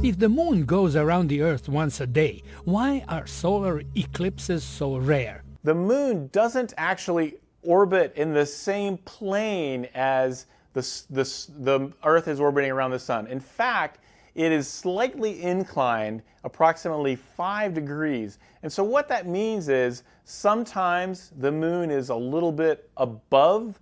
If the moon goes around the Earth once a day, why are solar eclipses so rare? The moon doesn't actually orbit in the same plane as the Earth is orbiting around the sun. In fact, it is slightly inclined, approximately 5 degrees. And so what that means is sometimes the moon is a little bit above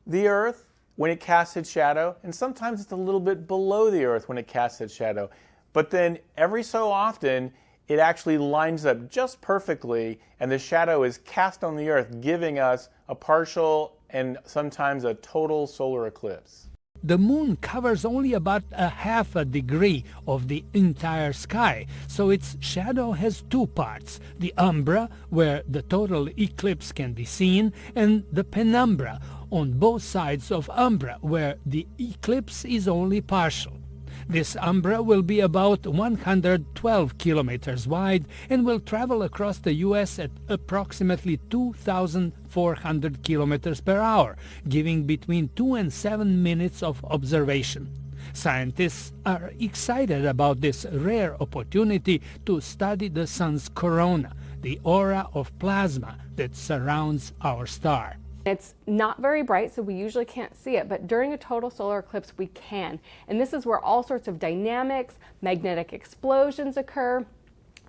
the Earth when it casts its shadow, and sometimes it's a little bit below the Earth when it casts its shadow. But then every so often, it actually lines up just perfectly, and the shadow is cast on the Earth, giving us a partial and sometimes a total solar eclipse. The moon covers only about a half a degree of the entire sky, so its shadow has two parts: the umbra, where the total eclipse can be seen, and the penumbra, on both sides of umbra, where the eclipse is only partial. This umbra will be about 112 kilometers wide and will travel across the U.S. at approximately 2,400 kilometers per hour, giving between 2 and 7 minutes of observation. Scientists are excited about this rare opportunity to study the sun's corona, the aura of plasma that surrounds our star. It's not very bright, so we usually can't see it, but during a total solar eclipse we can. And this is where all sorts of dynamics, magnetic explosions occur.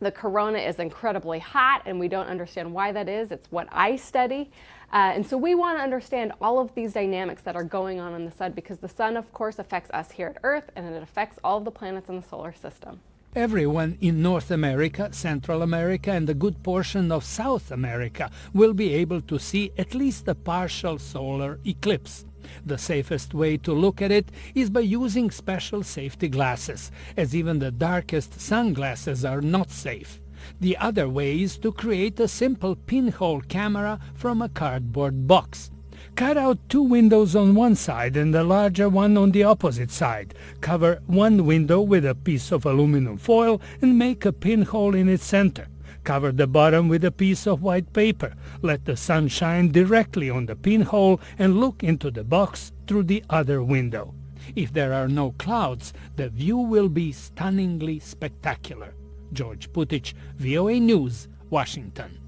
The corona is incredibly hot, and we don't understand why that is. It's what I study. And so we want to understand all of these dynamics that are going on in the sun, because the sun, of course, affects us here at Earth, and it affects all of the planets in the solar system. Everyone in North America, Central America, and a good portion of South America will be able to see at least a partial solar eclipse. The safest way to look at it is by using special safety glasses, as even the darkest sunglasses are not safe. The other way is to create a simple pinhole camera from a cardboard box. Cut out 2 windows on one side and a larger one on the opposite side. Cover one window with a piece of aluminum foil and make a pinhole in its center. Cover the bottom with a piece of white paper. Let the sun shine directly on the pinhole and look into the box through the other window. If there are no clouds, the view will be stunningly spectacular. George Putic, VOA News, Washington.